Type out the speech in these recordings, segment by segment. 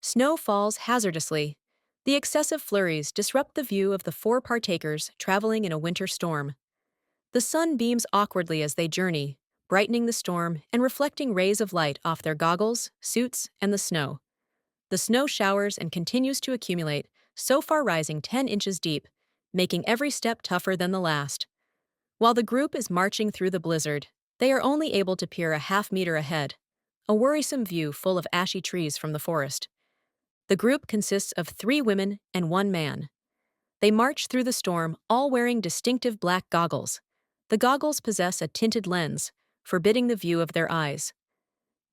Snow falls hazardously. The excessive flurries disrupt the view of the four partakers traveling in a winter storm. The sun beams awkwardly as they journey, brightening the storm and reflecting rays of light off their goggles, suits, and the snow. The snow showers and continues to accumulate, so far rising 10 inches deep, making every step tougher than the last. While the group is marching through the blizzard, they are only able to peer a half-meter ahead, a worrisome view full of ashy trees from the forest. The group consists of 3 women and 1 man. They march through the storm, all wearing distinctive black goggles. The goggles possess a tinted lens, forbidding the view of their eyes.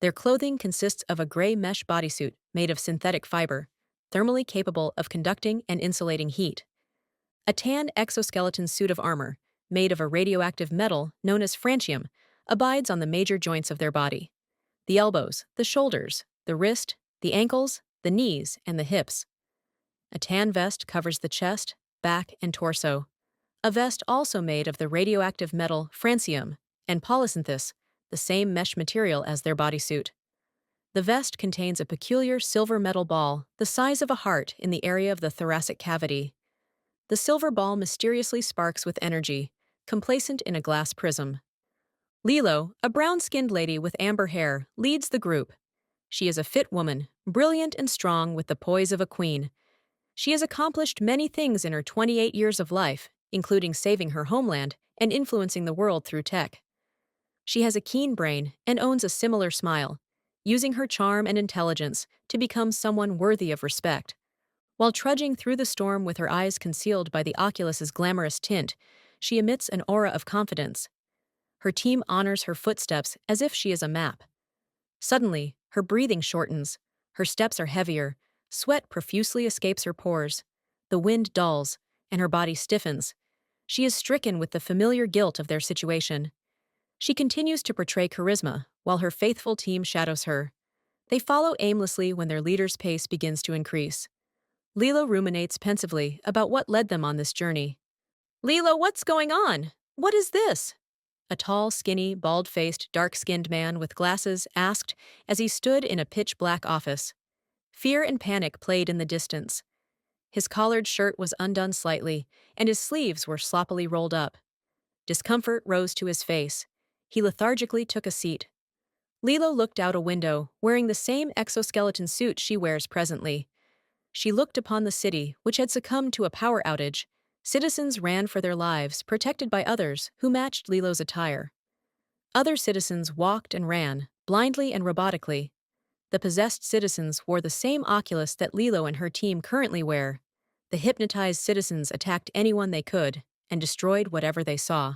Their clothing consists of a gray mesh bodysuit made of synthetic fiber, thermally capable of conducting and insulating heat. A tan exoskeleton suit of armor, made of a radioactive metal known as francium, abides on the major joints of their body: the elbows, the shoulders, the wrist, the ankles, the knees, and the hips. A tan vest covers the chest, back, and torso. A vest also made of the radioactive metal francium and polysynthis, the same mesh material as their bodysuit. The vest contains a peculiar silver metal ball the size of a heart in the area of the thoracic cavity. The silver ball mysteriously sparks with energy, complacent in a glass prism. Lilo, a brown-skinned lady with amber hair, leads the group. She is a fit woman, brilliant and strong with the poise of a queen. She has accomplished many things in her 28 years of life, including saving her homeland and influencing the world through tech. She has a keen brain and owns a similar smile, using her charm and intelligence to become someone worthy of respect. While trudging through the storm with her eyes concealed by the Oculus's glamorous tint, she emits an aura of confidence. Her team honors her footsteps as if she is a map. Suddenly, her breathing shortens. Her steps are heavier. Sweat profusely escapes her pores. The wind dulls, and her body stiffens. She is stricken with the familiar guilt of their situation. She continues to portray charisma, while her faithful team shadows her. They follow aimlessly when their leader's pace begins to increase. Lilo ruminates pensively about what led them on this journey. "Lilo, what's going on? What is this?" A tall, skinny, bald-faced, dark-skinned man with glasses asked as he stood in a pitch-black office. Fear and panic played in the distance. His collared shirt was undone slightly, and his sleeves were sloppily rolled up. Discomfort rose to his face. He lethargically took a seat. Lilo looked out a window, wearing the same exoskeleton suit she wears presently. She looked upon the city, which had succumbed to a power outage. Citizens ran for their lives, protected by others who matched Lilo's attire. Other citizens walked and ran, blindly and robotically. The possessed citizens wore the same Oculus that Lilo and her team currently wear. The hypnotized citizens attacked anyone they could and destroyed whatever they saw.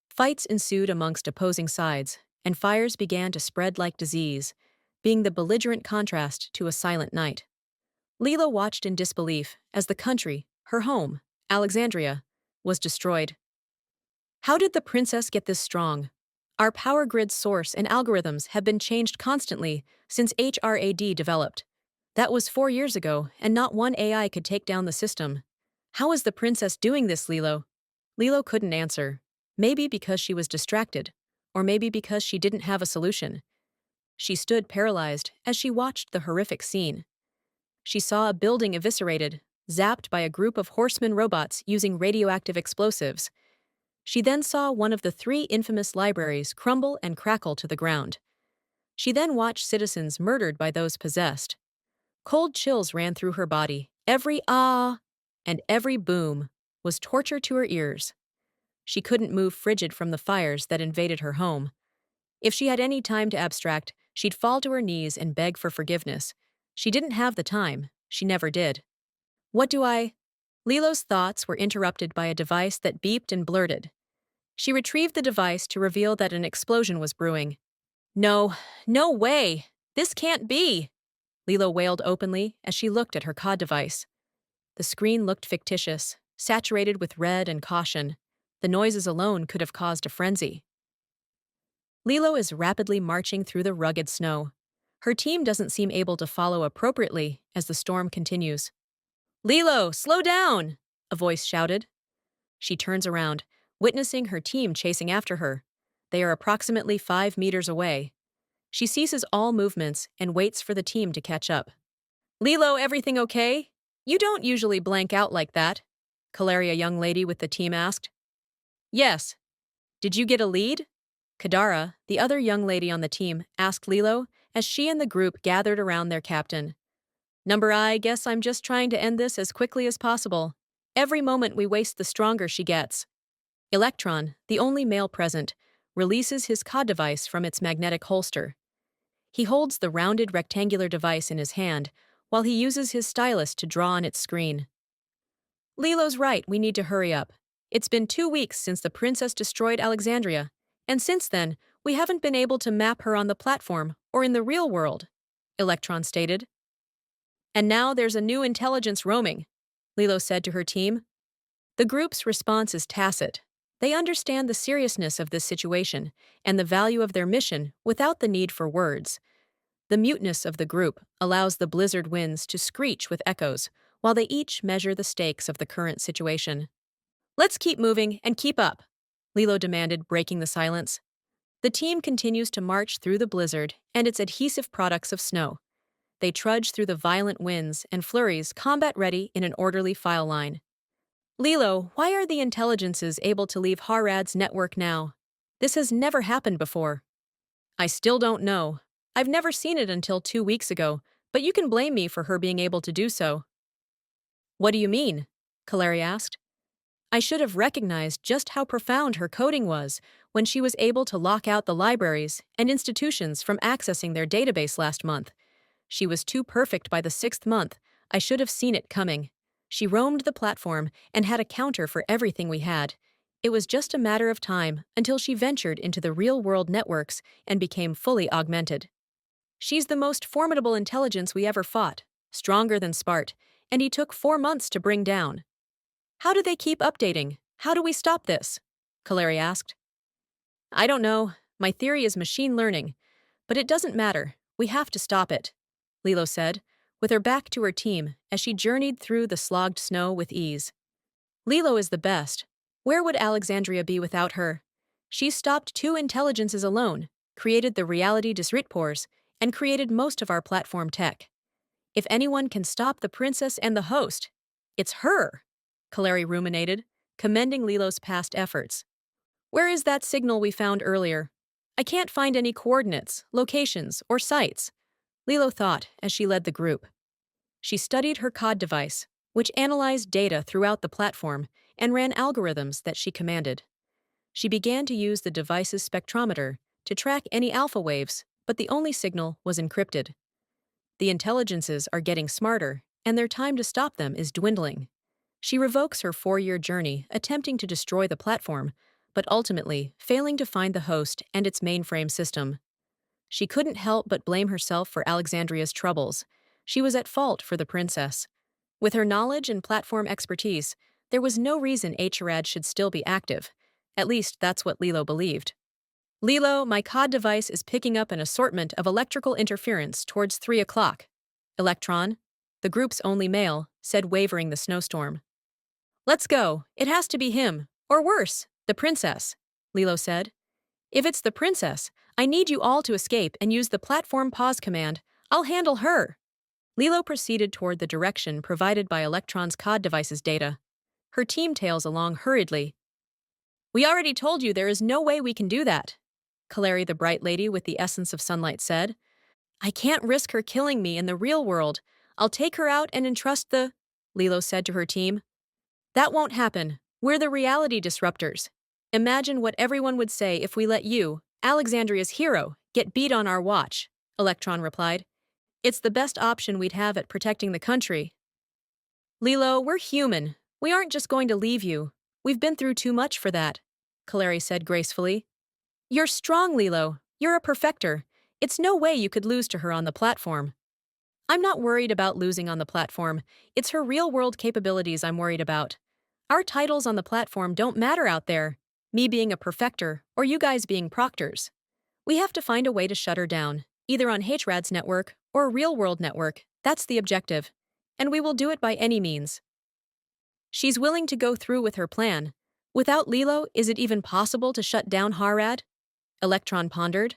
Fights ensued amongst opposing sides, and fires began to spread like disease, being the belligerent contrast to a silent night. Lilo watched in disbelief as the country, her home, Alexandria, was destroyed. How did the princess get this strong? Our power grid source and algorithms have been changed constantly since HRAD developed. That was 4 years ago, and not one AI could take down the system. How is the princess doing this, Lilo? Lilo couldn't answer. Maybe because she was distracted, or maybe because she didn't have a solution. She stood paralyzed as she watched the horrific scene. She saw a building eviscerated, zapped by a group of horseman robots using radioactive explosives. She then saw one of the 3 infamous libraries crumble and crackle to the ground. She then watched citizens murdered by those possessed. Cold chills ran through her body. Every ah and every boom was torture to her ears. She couldn't move frigid from the fires that invaded her home. If she had any time to abstract, she'd fall to her knees and beg for forgiveness. She didn't have the time. She never did. What do I? Lilo's thoughts were interrupted by a device that beeped and blurted. She retrieved the device to reveal that an explosion was brewing. No, no way! This can't be! Lilo wailed openly as she looked at her COD device. The screen looked fictitious, saturated with red and caution. The noises alone could have caused a frenzy. Lilo is rapidly marching through the rugged snow. Her team doesn't seem able to follow appropriately as the storm continues. "Lilo, slow down!" a voice shouted. She turns around, witnessing her team chasing after her. They are approximately 5 meters away. She ceases all movements and waits for the team to catch up. Lilo, everything okay? You don't usually blank out like that, Kalaria, a young lady with the team, asked. Yes. Did you get a lead? Kadara, the other young lady on the team, asked Lilo as she and the group gathered around their captain. Number I guess I'm just trying to end this as quickly as possible. Every moment we waste, the stronger she gets. Electron, the only male present, releases his COD device from its magnetic holster. He holds the rounded rectangular device in his hand while he uses his stylus to draw on its screen. Lilo's right, we need to hurry up. It's been 2 weeks since the princess destroyed Alexandria, and since then, we haven't been able to map her on the platform or in the real world, Electron stated. And now there's a new intelligence roaming, Lilo said to her team. The group's response is tacit. They understand the seriousness of this situation and the value of their mission without the need for words. The muteness of the group allows the blizzard winds to screech with echoes, while they each measure the stakes of the current situation. Let's keep moving and keep up, Lilo demanded, breaking the silence. The team continues to march through the blizzard and its adhesive products of snow. They trudge through the violent winds and flurries, combat-ready in an orderly file line. Lilo, why are the intelligences able to leave HRAD's network now? This has never happened before. I still don't know. I've never seen it until 2 weeks ago, but you can blame me for her being able to do so. What do you mean? Kalari asked. I should have recognized just how profound her coding was when she was able to lock out the libraries and institutions from accessing their database last month. She was too perfect by the 6th month. I should have seen it coming. She roamed the platform and had a counter for everything we had. It was just a matter of time until she ventured into the real-world networks and became fully augmented. She's the most formidable intelligence we ever fought, stronger than Spart, and he took 4 months to bring down. How do they keep updating? How do we stop this? Kalari asked. I don't know. My theory is machine learning. But it doesn't matter. We have to stop it, Lilo said, with her back to her team as she journeyed through the slogged snow with ease. Lilo is the best. Where would Alexandria be without her? She stopped 2 intelligences alone, created the Reality Disruptors, and created most of our platform tech. If anyone can stop the princess and the host, it's her, Kalari ruminated, commending Lilo's past efforts. Where is that signal we found earlier? I can't find any coordinates, locations, or sites, Lilo thought as she led the group. She studied her COD device, which analyzed data throughout the platform and ran algorithms that she commanded. She began to use the device's spectrometer to track any alpha waves, but the only signal was encrypted. The intelligences are getting smarter, and their time to stop them is dwindling. She revokes her 4-year journey attempting to destroy the platform, but ultimately failing to find the host and its mainframe system. She couldn't help but blame herself for Alexandria's troubles. She was at fault for the princess. With her knowledge and platform expertise, there was no reason HRAD should still be active. At least that's what Lilo believed. Lilo, my COD device is picking up an assortment of electrical interference towards 3 o'clock. Electron, the group's only male, said, wavering the snowstorm. Let's go. It has to be him. Or worse, the princess, Lilo said. If it's the princess, I need you all to escape and use the platform pause command. I'll handle her. Lilo proceeded toward the direction provided by Electron's COD device's data. Her team tails along hurriedly. We already told you there is no way we can do that, Kalari, the bright lady with the essence of sunlight, said. I can't risk her killing me in the real world. I'll take her out and entrust the... Lilo said to her team. That won't happen. We're the Reality Disruptors. Imagine what everyone would say if we let you, Alexandria's hero, get beat on our watch, Electron replied. It's the best option we'd have at protecting the country. Lilo, we're human. We aren't just going to leave you. We've been through too much for that, Kalari said gracefully. You're strong, Lilo. You're a perfector. It's no way you could lose to her on the platform. I'm not worried about losing on the platform. It's her real-world capabilities I'm worried about. Our titles on the platform don't matter out there, me being a perfector or you guys being proctors. We have to find a way to shut her down, either on HRAD's network or a real-world network. That's the objective. And we will do it by any means. She's willing to go through with her plan. Without Lilo, is it even possible to shut down HRAD? Electron pondered.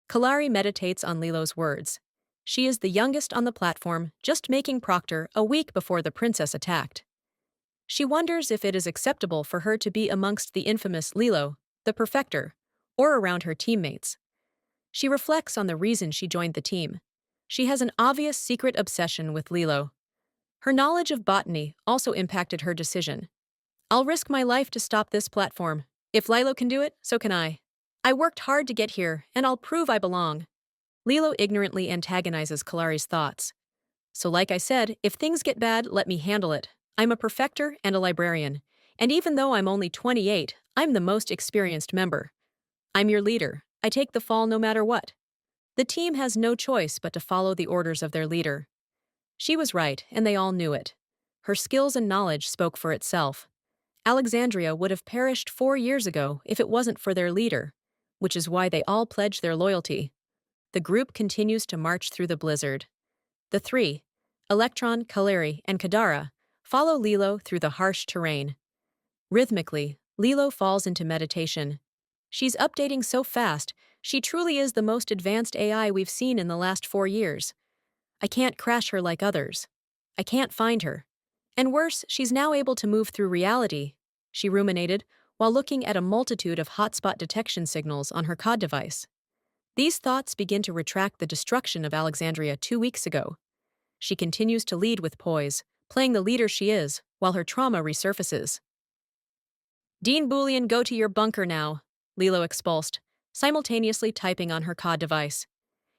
Kalari meditates on Lilo's words. She is the youngest on the platform, just making Proctor a week before the princess attacked. She wonders if it is acceptable for her to be amongst the infamous Lilo, the Perfector, or around her teammates. She reflects on the reason she joined the team. She has an obvious secret obsession with Lilo. Her knowledge of botany also impacted her decision. I'll risk my life to stop this platform. If Lilo can do it, so can I. I worked hard to get here, and I'll prove I belong. Lilo ignorantly antagonizes Kalari's thoughts. So like I said, if things get bad, let me handle it. I'm a perfector and a librarian. And even though I'm only 28, I'm the most experienced member. I'm your leader. I take the fall no matter what. The team has no choice but to follow the orders of their leader. She was right, and they all knew it. Her skills and knowledge spoke for itself. Alexandria would have perished 4 years ago if it wasn't for their leader, which is why they all pledge their loyalty. The group continues to march through the blizzard. The three, Electron, Kalari, and Kadara, follow Lilo through the harsh terrain. Rhythmically, Lilo falls into meditation. She's updating so fast, she truly is the most advanced AI we've seen in the last 4 years. I can't crash her like others. I can't find her. And worse, she's now able to move through reality, she ruminated, while looking at a multitude of hotspot detection signals on her COD device. These thoughts begin to retract the destruction of Alexandria 2 weeks ago. She continues to lead with poise, playing the leader she is, while her trauma resurfaces. Dean Boolean, go to your bunker now, Lilo expulsed, simultaneously typing on her COD device.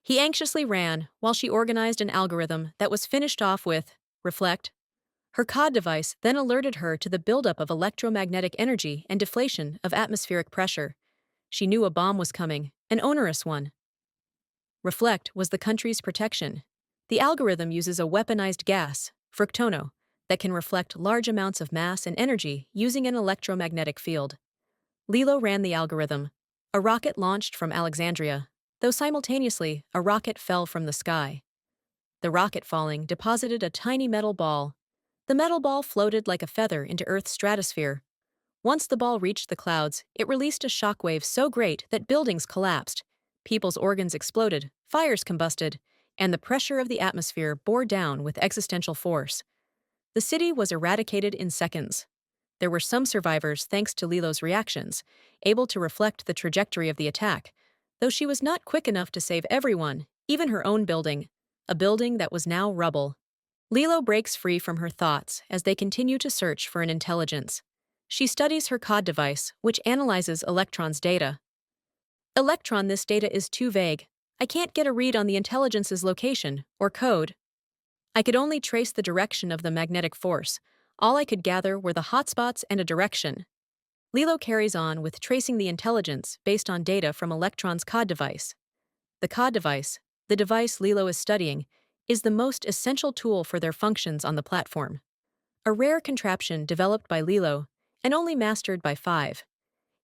He anxiously ran, while she organized an algorithm that was finished off with, reflect. Her COD device then alerted her to the buildup of electromagnetic energy and deflation of atmospheric pressure. She knew a bomb was coming, an onerous one. Reflect was the country's protection. The algorithm uses a weaponized gas, fructono, that can reflect large amounts of mass and energy using an electromagnetic field. Lilo ran the algorithm. A rocket launched from Alexandria, though simultaneously a rocket fell from the sky. The rocket falling deposited a tiny metal ball. The metal ball floated like a feather into Earth's stratosphere. Once the ball reached the clouds, it released a shockwave so great that buildings collapsed, people's organs exploded, fires combusted, and the pressure of the atmosphere bore down with existential force. The city was eradicated in seconds. There were some survivors thanks to Lilo's reactions, able to reflect the trajectory of the attack, though she was not quick enough to save everyone, even her own building, a building that was now rubble. Lilo breaks free from her thoughts as they continue to search for an intelligence. She studies her COD device, which analyzes Electron's data. Electron, this data is too vague. I can't get a read on the intelligence's location, or code. I could only trace the direction of the magnetic force. All I could gather were the hotspots and a direction. Lilo carries on with tracing the intelligence based on data from Electron's COD device. The COD device, the device Lilo is studying, is the most essential tool for their functions on the platform. A rare contraption developed by Lilo and only mastered by 5.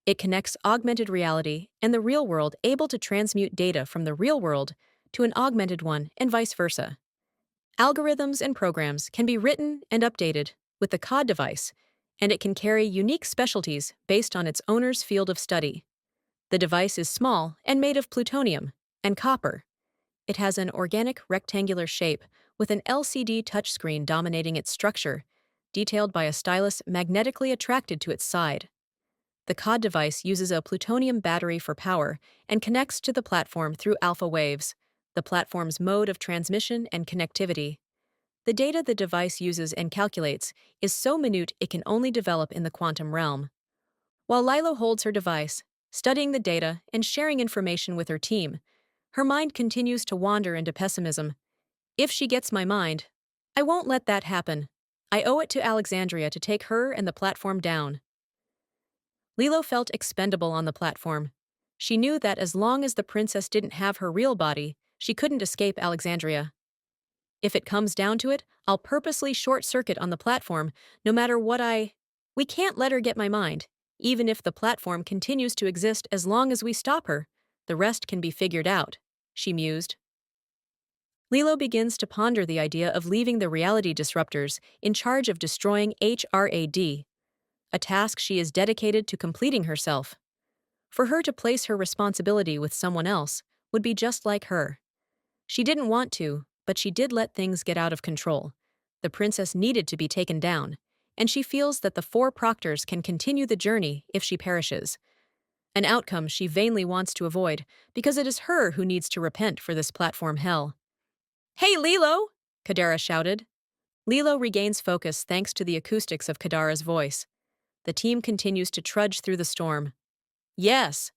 It connects augmented reality and the real world, able to transmute data from the real world to an augmented one and vice versa. Algorithms and programs can be written and updated with the COD device, and it can carry unique specialties based on its owner's field of study. The device is small and made of plutonium and copper. It has an organic rectangular shape with an LCD touchscreen dominating its structure, detailed by a stylus magnetically attracted to its side. The COD device uses a plutonium battery for power and connects to the platform through alpha waves, the platform's mode of transmission and connectivity. The data the device uses and calculates is so minute it can only develop in the quantum realm. While Lilo holds her device, studying the data and sharing information with her team, her mind continues to wander into pessimism. If she gets my mind, I won't let that happen. I owe it to Alexandria to take her and the platform down. Lilo felt expendable on the platform. She knew that as long as the princess didn't have her real body, she couldn't escape Alexandria. If it comes down to it, I'll purposely short-circuit on the platform, no matter what We can't let her get my mind. Even if the platform continues to exist as long as we stop her, the rest can be figured out, she mused. Lilo begins to ponder the idea of leaving the Reality Disruptors in charge of destroying HRAD, a task she is dedicated to completing herself. For her to place her responsibility with someone else would be just like her. She didn't want to, but she did let things get out of control. The princess needed to be taken down, and she feels that the four Proctors can continue the journey if she perishes. An outcome she vainly wants to avoid, because it is her who needs to repent for this platform hell. "Hey, Lilo!" Kadara shouted. Lilo regains focus thanks to the acoustics of Kadara's voice. The team continues to trudge through the storm. "Yes.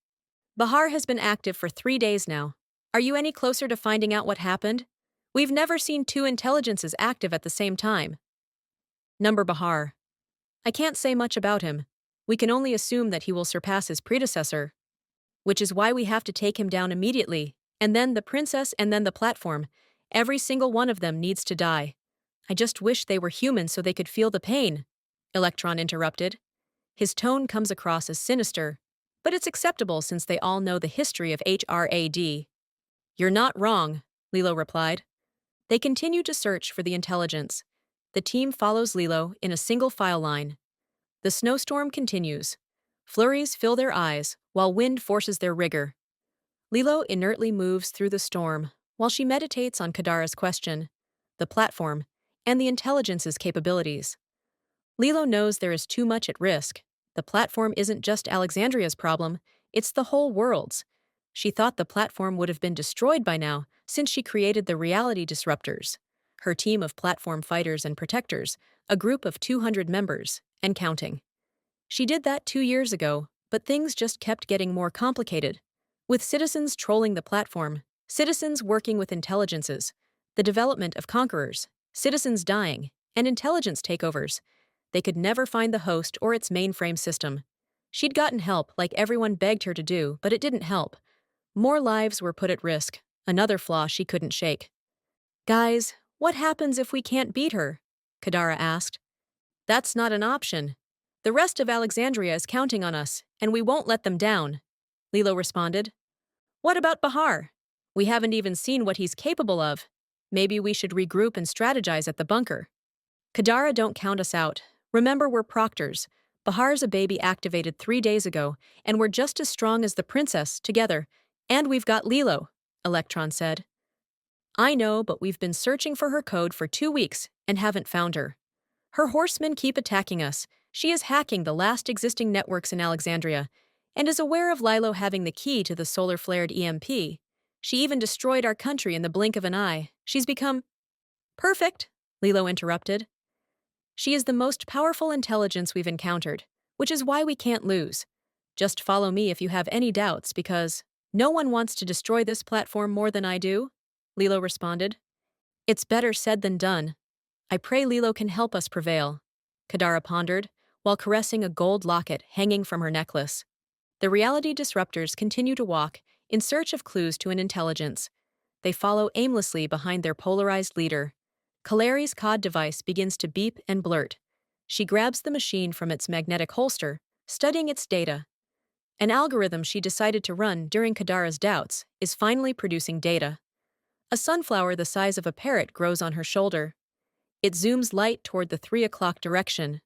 Bahar has been active for 3 days now. Are you any closer to finding out what happened? We've never seen two intelligences active at the same time." Number Bahar. I can't say much about him. We can only assume that he will surpass his predecessor, which is why we have to take him down immediately, and then the princess and then the platform. Every single one of them needs to die. I just wish they were human so they could feel the pain, Electron interrupted. His tone comes across as sinister, but it's acceptable since they all know the history of HRAD. You're not wrong, Lilo replied. They continue to search for the intelligence. The team follows Lilo in a single file line. The snowstorm continues. Flurries fill their eyes, while wind forces their rigor. Lilo inertly moves through the storm, while she meditates on Kadara's question, the platform, and the intelligence's capabilities. Lilo knows there is too much at risk. The platform isn't just Alexandria's problem, it's the whole world's. She thought the platform would have been destroyed by now, since she created the Reality Disruptors, her team of platform fighters and protectors, a group of 200 members, and counting. She did that 2 years ago, but things just kept getting more complicated. With citizens trolling the platform, citizens working with intelligences, the development of conquerors, citizens dying, and intelligence takeovers, they could never find the host or its mainframe system. She'd gotten help like everyone begged her to do, but it didn't help. More lives were put at risk, another flaw she couldn't shake. "Guys, what happens if we can't beat her?" Kadara asked. "That's not an option. The rest of Alexandria is counting on us, and we won't let them down," Lilo responded. "What about Bahar? We haven't even seen what he's capable of. Maybe we should regroup and strategize at the bunker." "Kadara, don't count us out. Remember, we're Proctors. Bahar's a baby activated 3 days ago, and we're just as strong as the princess, together. And we've got Lilo," Electron said. "I know, but we've been searching for her code for 2 weeks and haven't found her. Her horsemen keep attacking us. She is hacking the last existing networks in Alexandria, and is aware of Lilo having the key to the solar-flared EMP. She even destroyed our country in the blink of an eye. She's become—" "Perfect," Lilo interrupted. "She is the most powerful intelligence we've encountered, which is why we can't lose. Just follow me if you have any doubts, because no one wants to destroy this platform more than I do," Lilo responded. "It's better said than done. I pray Lilo can help us prevail," Kadara pondered, while caressing a gold locket hanging from her necklace. The Reality Disruptors continue to walk, in search of clues to an intelligence. They follow aimlessly behind their polarized leader. Kalari's COD device begins to beep and blurt. She grabs the machine from its magnetic holster, studying its data. An algorithm she decided to run during Kadara's doubts is finally producing data. A sunflower the size of a parrot grows on her shoulder. It zooms light toward the 3 o'clock direction.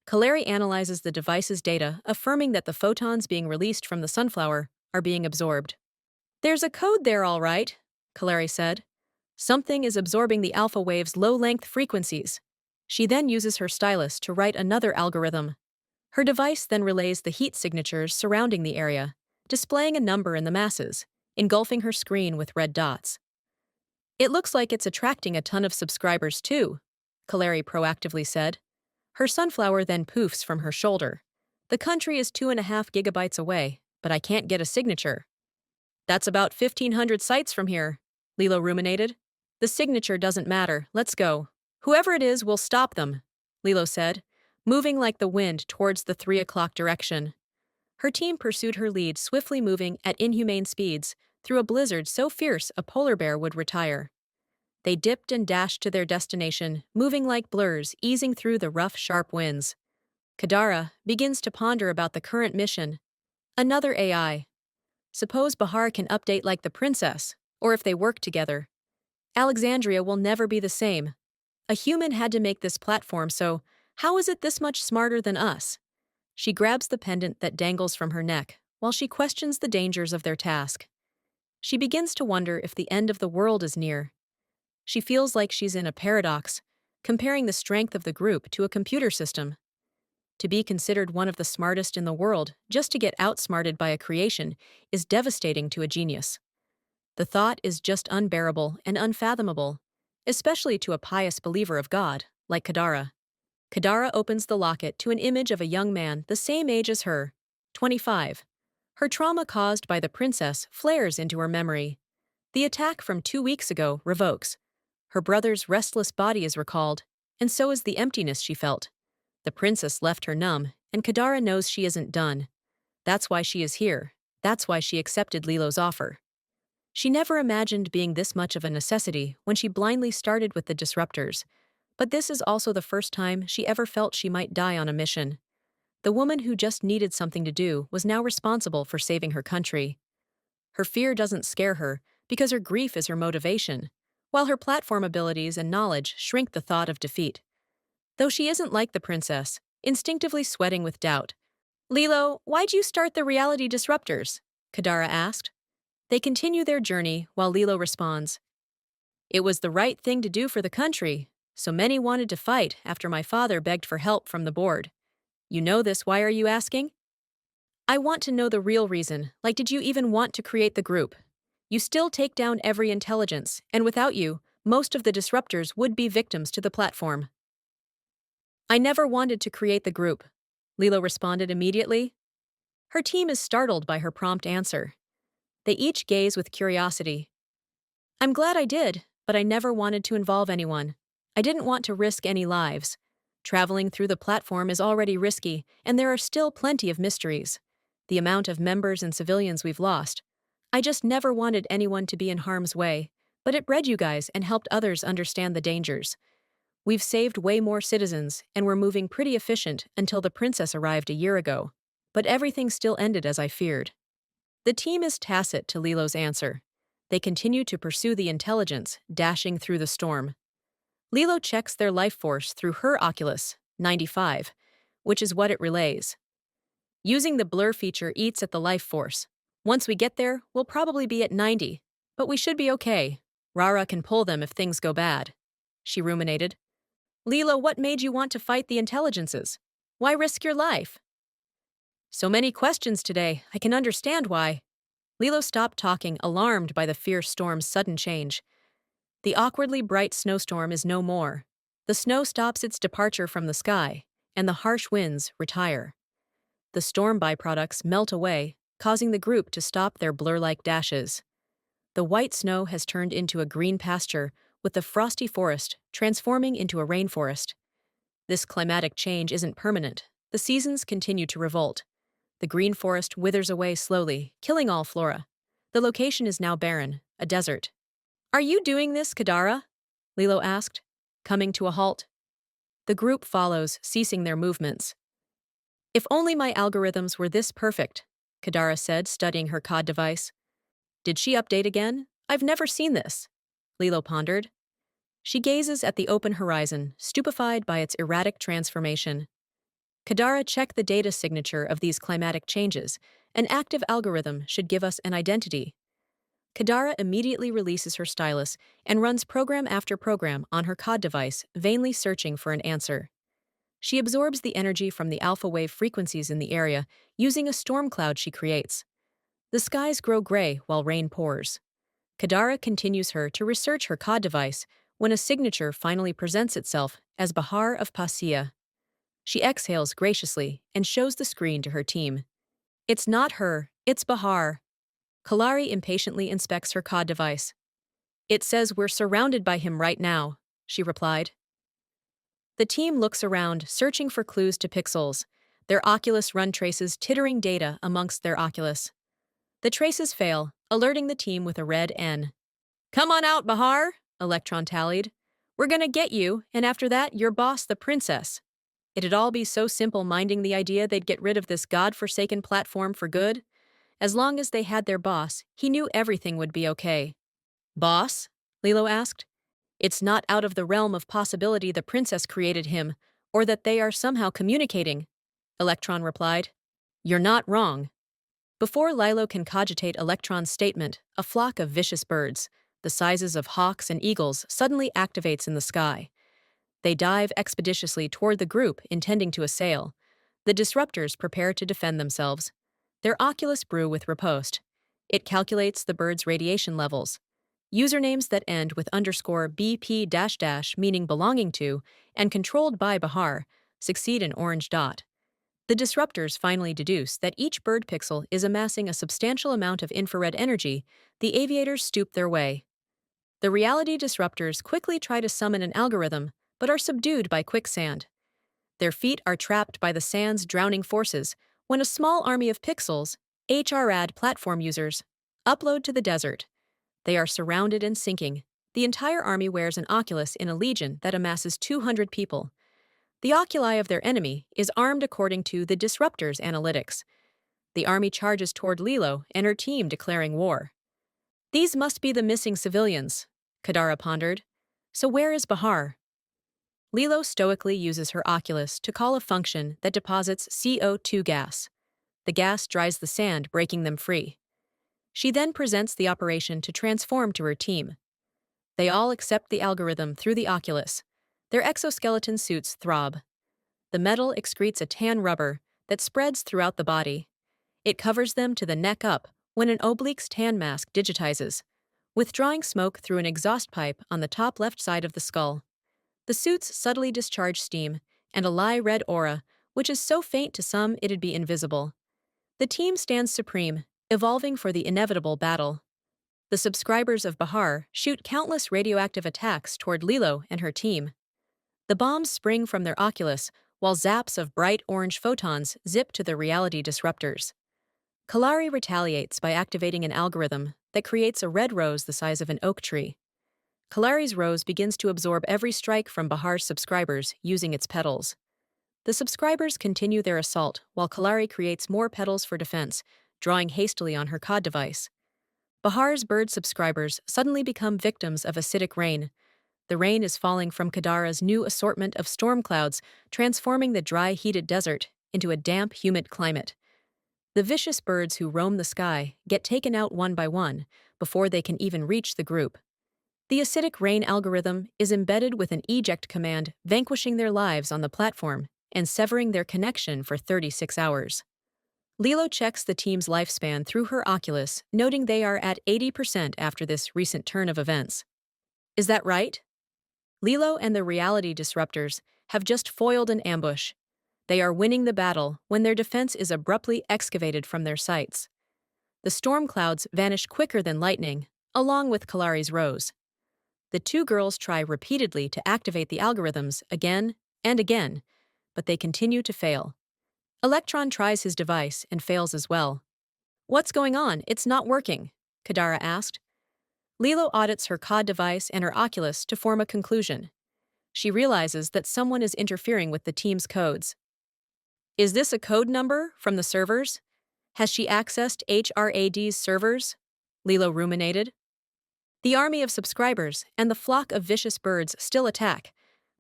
Kalari analyzes the device's data, affirming that the photons being released from the sunflower are being absorbed. "There's a code there, all right," Kalari said. "Something is absorbing the alpha wave's low-length frequencies." She then uses her stylus to write another algorithm. Her device then relays the heat signatures surrounding the area, displaying a number in the masses, engulfing her screen with red dots. "It looks like it's attracting a ton of subscribers too," Kalari proactively said. Her sunflower then poofs from her shoulder. "The country is 2.5 gigabytes away, but I can't get a signature." "That's about 1,500 sites from here," Lilo ruminated. "The signature doesn't matter, let's go. Whoever it is will stop them," Lilo said, moving like the wind towards the 3 o'clock direction. Her team pursued her lead, swiftly moving at inhumane speeds through a blizzard so fierce a polar bear would retire. They dipped and dashed to their destination, moving like blurs, easing through the rough, sharp winds. Kadara begins to ponder about the current mission. Another AI. Suppose Bahar can update like the princess, or if they work together. Alexandria will never be the same. A human had to make this platform, so how is it this much smarter than us? She grabs the pendant that dangles from her neck, while she questions the dangers of their task. She begins to wonder if the end of the world is near. She feels like she's in a paradox, comparing the strength of the group to a computer system. To be considered one of the smartest in the world just to get outsmarted by a creation is devastating to a genius. The thought is just unbearable and unfathomable, especially to a pious believer of God, like Kadara. Kadara opens the locket to an image of a young man the same age as her, 25. Her trauma caused by the princess flares into her memory. The attack from 2 weeks ago revokes. Her brother's restless body is recalled, and so is the emptiness she felt. The princess left her numb, and Kadara knows she isn't done. That's why she is here. That's why she accepted Lilo's offer. She never imagined being this much of a necessity when she blindly started with the disruptors, but this is also the first time she ever felt she might die on a mission. The woman who just needed something to do was now responsible for saving her country. Her fear doesn't scare her because her grief is her motivation, while her platform abilities and knowledge shrink the thought of defeat. Though she isn't like the princess, instinctively sweating with doubt. "Lilo, why'd you start the Reality Disruptors?" Kadara asked. They continue their journey while Lilo responds, "It was the right thing to do for the country, so many wanted to fight after my father begged for help from the board. You know this, why are you asking?" "I want to know the real reason, like did you even want to create the group? You still take down every intelligence, and without you, most of the disruptors would be victims to the platform." "I never wanted to create the group," Lilo responded immediately. Her team is startled by her prompt answer. They each gaze with curiosity. "I'm glad I did, but I never wanted to involve anyone. I didn't want to risk any lives. Traveling through the platform is already risky, and there are still plenty of mysteries. The amount of members and civilians we've lost. I just never wanted anyone to be in harm's way, but it bred you guys and helped others understand the dangers. We've saved way more citizens, and we're moving pretty efficient until the princess arrived a year ago. But everything still ended as I feared." The team is tacit to Lilo's answer. They continue to pursue the intelligence, dashing through the storm. Lilo checks their life force through her Oculus, 95, which is what it relays. Using the blur feature eats at the life force. Once we get there, we'll probably be at 90, but we should be okay. Rara can pull them if things go bad. She ruminated. "Lilo, what made you want to fight the intelligences? Why risk your life?" "So many questions today, I can understand why." Lilo stopped talking, alarmed by the fierce storm's sudden change. The awkwardly bright snowstorm is no more. The snow stops its departure from the sky, and the harsh winds retire. The storm byproducts melt away, causing the group to stop their blur-like dashes. The white snow has turned into a green pasture, with the frosty forest transforming into a rainforest. This climatic change isn't permanent. The seasons continue to revolt. The green forest withers away slowly, killing all flora. The location is now barren, a desert. "Are you doing this, Kadara?" Lilo asked, coming to a halt. The group follows, ceasing their movements. "If only my algorithms were this perfect," Kadara said, studying her COD device. "Did she update again? I've never seen this," Lilo pondered. She gazes at the open horizon, stupefied by its erratic transformation. Kadara checked the data signature of these climatic changes. An active algorithm should give us an identity. Kadara immediately releases her stylus and runs program after program on her COD device, vainly searching for an answer. She absorbs the energy from the alpha wave frequencies in the area using a storm cloud she creates. The skies grow gray while rain pours. Kadara continues to research her COD device when a signature finally presents itself as Bahar of Pasia. She exhales graciously and shows the screen to her team. "It's not her, it's Bahar." Kalari impatiently inspects her COD device. "It says we're surrounded by him right now," she replied. The team looks around, searching for clues to pixels. Their Oculus run traces tittering data amongst their Oculus. The traces fail, alerting the team with a red N. "Come on out, Bahar," Electron tallied. "We're gonna get you, and after that, your boss, the princess." It'd all be so simple minding the idea they'd get rid of this god-forsaken platform for good. As long as they had their boss, he knew everything would be okay. "Boss?" Lilo asked. "It's not out of the realm of possibility the princess created him, or that they are somehow communicating," Electron replied. "You're not wrong." Before Lilo can cogitate Electron's statement, a flock of vicious birds, the sizes of hawks and eagles, suddenly activates in the sky. They dive expeditiously toward the group, intending to assail. The disruptors prepare to defend themselves. Their oculus brew with riposte. It calculates the birds' radiation levels. Usernames that end with underscore BP dash dash meaning belonging to and controlled by Bahar succeed an orange dot. The disruptors finally deduce that each bird pixel is amassing a substantial amount of infrared energy. The aviators stoop their way. The reality disruptors quickly try to summon an algorithm, but are subdued by quicksand. Their feet are trapped by the sand's drowning forces when a small army of pixels, HRAD platform users, upload to the desert. They are surrounded and sinking. The entire army wears an oculus in a legion that amasses 200 people. The oculi of their enemy is armed according to the disruptors' analytics. The army charges toward Lilo and her team, declaring war. These must be the missing civilians, Kadara pondered. So where is Bahar? Lilo stoically uses her oculus to call a function that deposits CO2 gas. The gas dries the sand, breaking them free. She then presents the operation to transform to her team. They all accept the algorithm through the oculus. Their exoskeleton suits throb. The metal excretes a tan rubber that spreads throughout the body. It covers them to the neck up when an oblique's tan mask digitizes, withdrawing smoke through an exhaust pipe on the top left side of the skull. The suits subtly discharge steam and a lie-red aura, which is so faint to some it'd be invisible. The team stands supreme, evolving for the inevitable battle. The subscribers of Bahar shoot countless radioactive attacks toward Lilo and her team. The bombs spring from their oculus, while zaps of bright orange photons zip to the reality disruptors. Kalari retaliates by activating an algorithm that creates a red rose the size of an oak tree. Kalari's rose begins to absorb every strike from Bahar's subscribers using its petals. The subscribers continue their assault while Kalari creates more petals for defense, drawing hastily on her COD device. Bahar's bird subscribers suddenly become victims of acidic rain. The rain is falling from Kadara's new assortment of storm clouds, transforming the dry, heated desert into a damp, humid climate. The vicious birds who roam the sky get taken out one by one before they can even reach the group. The acidic rain algorithm is embedded with an eject command, vanquishing their lives on the platform and severing their connection for 36 hours. Lilo checks the team's lifespan through her oculus, noting they are at 80% after this recent turn of events. Is that right? Lilo and the Reality Disruptors have just foiled an ambush. They are winning the battle when their defense is abruptly excavated from their sights. The storm clouds vanish quicker than lightning, along with Kalari's rose. The two girls try repeatedly to activate the algorithms again and again, but they continue to fail. Electron tries his device and fails as well. What's going on? It's not working, Kadara asked. Lilo audits her COD device and her oculus to form a conclusion. She realizes that someone is interfering with the team's codes. Is this a code number from the servers? Has she accessed HRAD's servers? Lilo ruminated. The army of subscribers and the flock of vicious birds still attack.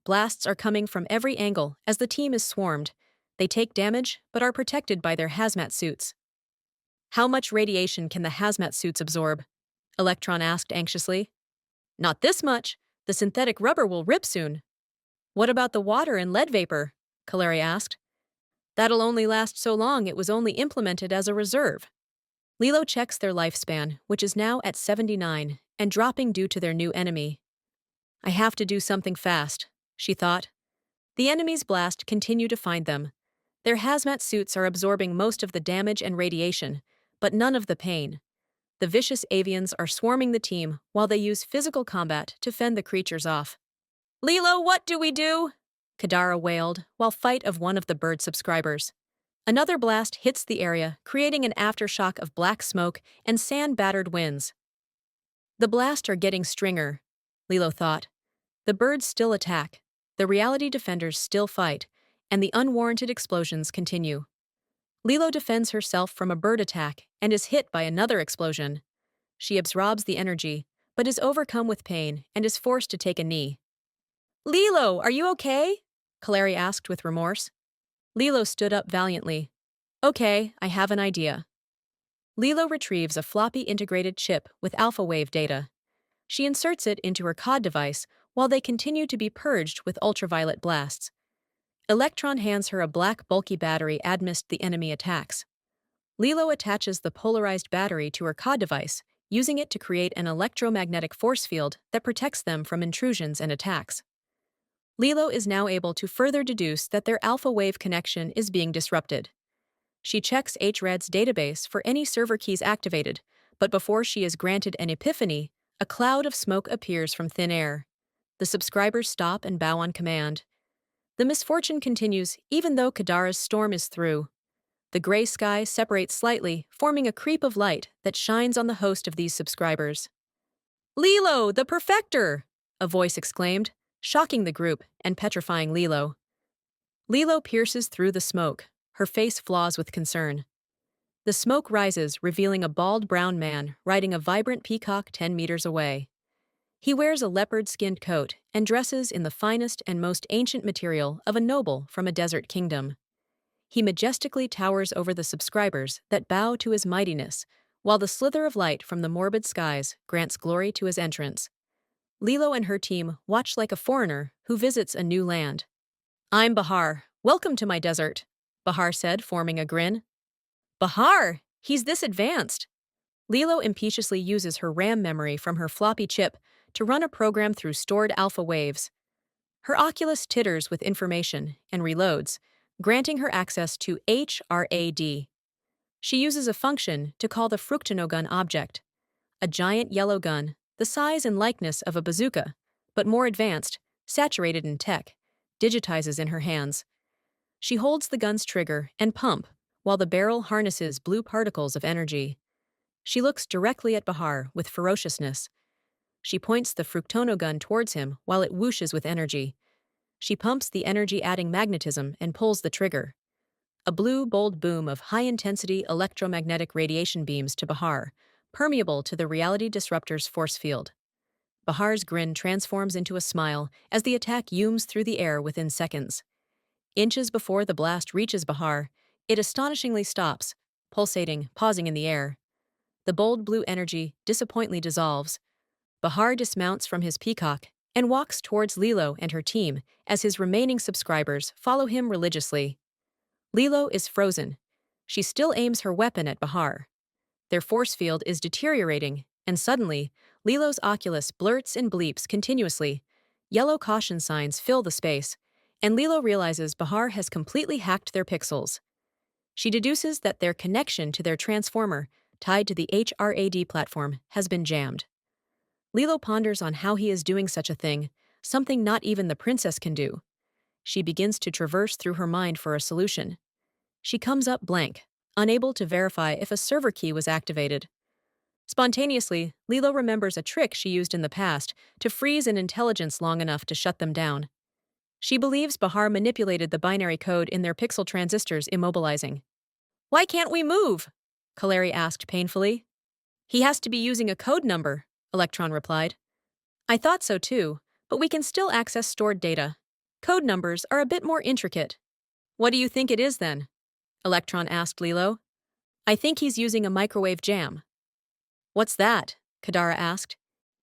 Blasts are coming from every angle as the team is swarmed. They take damage, but are protected by their hazmat suits. How much radiation can the hazmat suits absorb? Electron asked anxiously. Not this much. The synthetic rubber will rip soon. What about the water and lead vapor? Kalari asked. That'll only last so long. It was only implemented as a reserve. Lilo checks their lifespan, which is now at 79, and dropping due to their new enemy. I have to do something fast, she thought. The enemy's blast continue to find them. Their hazmat suits are absorbing most of the damage and radiation, but none of the pain. The vicious avians are swarming the team while they use physical combat to fend the creatures off. Lilo, what do we do? Kadara wailed, while fight of one of the bird subscribers. Another blast hits the area, creating an aftershock of black smoke and sand-battered winds. The blasts are getting stringer, Lilo thought. The birds still attack, the reality defenders still fight, and the unwarranted explosions continue. Lilo defends herself from a bird attack and is hit by another explosion. She absorbs the energy, but is overcome with pain and is forced to take a knee. Lilo, are you okay? Kalari asked with remorse. Lilo stood up valiantly. Okay, I have an idea. Lilo retrieves a floppy integrated chip with alpha wave data. She inserts it into her COD device while they continue to be purged with ultraviolet blasts. Electron hands her a black bulky battery amidst the enemy attacks. Lilo attaches the polarized battery to her COD device, using it to create an electromagnetic force field that protects them from intrusions and attacks. Lilo is now able to further deduce that their alpha wave connection is being disrupted. She checks HRAD's database for any server keys activated, but before she is granted an epiphany, a cloud of smoke appears from thin air. The subscribers stop and bow on command. The misfortune continues even though Kadara's storm is through. The gray sky separates slightly, forming a creep of light that shines on the host of these subscribers. "Lilo, the Perfector!" a voice exclaimed, shocking the group and petrifying Lilo. Lilo pierces through the smoke, her face flaws with concern. The smoke rises, revealing a bald brown man riding a vibrant peacock 10 meters away. He wears a leopard-skinned coat and dresses in the finest and most ancient material of a noble from a desert kingdom. He majestically towers over the subscribers that bow to his mightiness, while the slither of light from the morbid skies grants glory to his entrance. Lilo and her team watch like a foreigner who visits a new land. "I'm Bahar. Welcome to my desert," Bahar said, forming a grin. "Bahar! He's this advanced!" Lilo impetuously uses her RAM memory from her floppy chip to run a program through stored alpha waves. Her Oculus titters with information and reloads, granting her access to HRAD. She uses a function to call the Fructinogun object, a giant yellow gun, the size and likeness of a bazooka, but more advanced, saturated in tech, digitizes in her hands. She holds the gun's trigger and pump, while the barrel harnesses blue particles of energy. She looks directly at Bahar with ferociousness. She points the Fructonogun towards him while it whooshes with energy. She pumps the energy-adding magnetism and pulls the trigger. A blue, bold boom of high-intensity electromagnetic radiation beams to Bahar, permeable to the Reality Disruptors force field. Bahar's grin transforms into a smile as the attack zooms through the air within seconds. Inches before the blast reaches Bahar, it astonishingly stops, pulsating, pausing in the air. The bold blue energy disappointingly dissolves. Bahar dismounts from his peacock and walks towards Lilo and her team as his remaining subscribers follow him religiously. Lilo is frozen. She still aims her weapon at Bahar. Their force field is deteriorating, and suddenly, Lilo's Oculus blurts and bleeps continuously. Yellow caution signs fill the space, and Lilo realizes Bahar has completely hacked their pixels. She deduces that their connection to their transformer, tied to the HRAD platform, has been jammed. Lilo ponders on how he is doing such a thing, something not even the princess can do. She begins to traverse through her mind for a solution. She comes up blank, unable to verify if a server key was activated. Spontaneously, Lilo remembers a trick she used in the past to freeze an intelligence long enough to shut them down. She believes Bahar manipulated the binary code in their pixel transistors, immobilizing. "Why can't we move?" Kaleri asked painfully. "He has to be using a code number," Electron replied. "I thought so too, but we can still access stored data. Code numbers are a bit more intricate." "What do you think it is then?" Electron asked Lilo. "I think he's using a microwave jam." "What's that?" Kadara asked.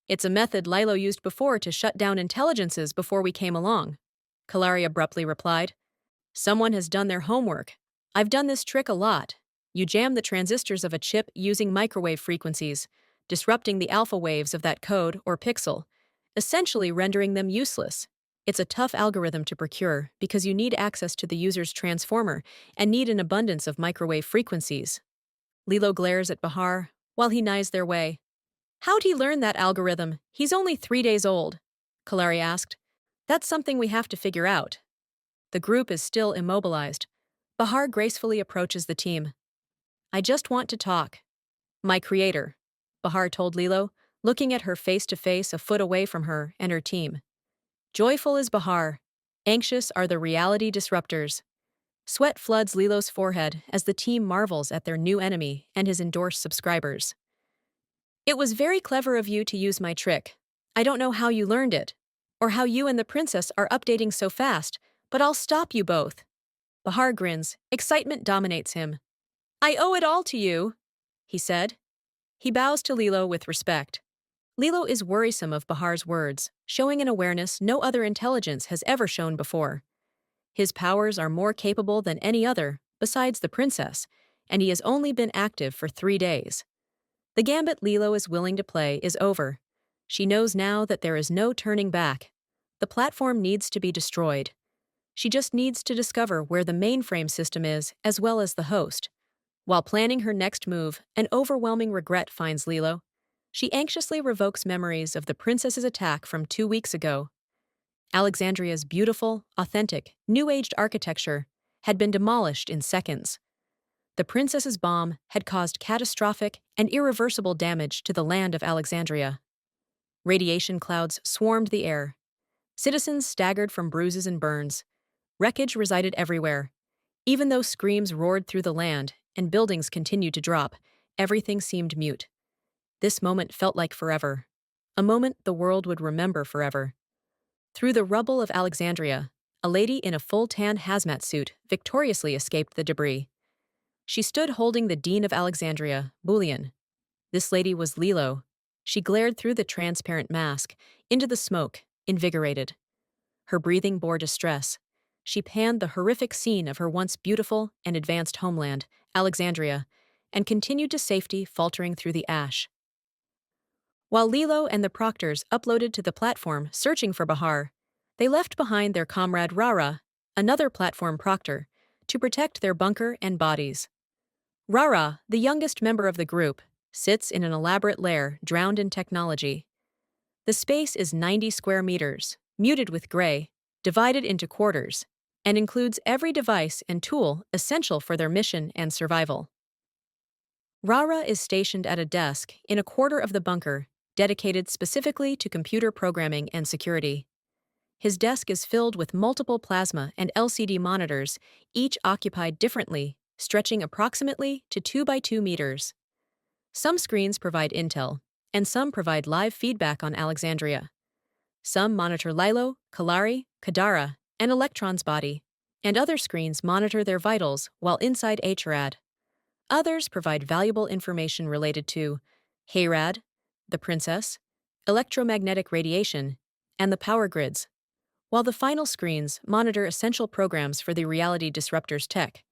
"It's a method Lilo used before to shut down intelligences before we came along," Kalari abruptly replied. "Someone has done their homework. I've done this trick a lot. You jam the transistors of a chip using microwave frequencies, disrupting the alpha waves of that code or pixel, essentially rendering them useless. It's a tough algorithm to procure because you need access to the user's transformer and need an abundance of microwave frequencies." Lilo glares at Bahar while he knives their way. "How'd he learn that algorithm? He's only 3 days old," Kalari asked. "That's something we have to figure out." The group is still immobilized. Bahar gracefully approaches the team. "I just want to talk." "My creator," Bahar told Lilo, looking at her face to face a foot away from her and her team. Joyful is Bahar. Anxious are the Reality Disruptors. Sweat floods Lilo's forehead as the team marvels at their new enemy and his endorsed subscribers. "It was very clever of you to use my trick. I don't know how you learned it, or how you and the princess are updating so fast, but I'll stop you both." Bahar grins. Excitement dominates him. "I owe it all to you." he said. He bows to Lilo with respect. Lilo is worrisome of Bahar's words, showing an awareness no other intelligence has ever shown before. His powers are more capable than any other, besides the princess, and he has only been active for 3 days. The gambit Lilo is willing to play is over. She knows now that there is no turning back. The platform needs to be destroyed. She just needs to discover where the mainframe system is, as well as the host. While planning her next move, an overwhelming regret finds Lilo. She anxiously revokes memories of the princess's attack from 2 weeks ago. Alexandria's beautiful, authentic, new-aged architecture had been demolished in seconds. The princess's bomb had caused catastrophic and irreversible damage to the land of Alexandria. Radiation clouds swarmed the air. Citizens staggered from bruises and burns. Wreckage resided everywhere. Even though screams roared through the land and buildings continued to drop, everything seemed mute. This moment felt like forever. A moment the world would remember forever. Through the rubble of Alexandria, a lady in a full tan hazmat suit victoriously escaped the debris. She stood holding the Dean of Alexandria, Bullion. This lady was Lilo. She glared through the transparent mask, into the smoke, invigorated. Her breathing bore distress. She panned the horrific scene of her once beautiful and advanced homeland, Alexandria, and continued to safety, faltering through the ash. While Lilo and the Proctors uploaded to the platform searching for Bahar, they left behind their comrade Rara, another platform Proctor, to protect their bunker and bodies. Rara, the youngest member of the group, sits in an elaborate lair drowned in technology. The space is 90 square meters, muted with gray, divided into quarters, and includes every device and tool essential for their mission and survival. Rara is stationed at a desk in a quarter of the bunker, dedicated specifically to computer programming and security. His desk is filled with multiple plasma and LCD monitors, each occupied differently, stretching approximately to 2 by 2 meters. Some screens provide intel, and some provide live feedback on Alexandria. Some monitor Lilo, Kalari, Kadara, and Electron's body, and other screens monitor their vitals while inside HRAD. Others provide valuable information related to HRAD, the princess, electromagnetic radiation, and the power grids, while the final screens monitor essential programs for the Reality Disruptors tech.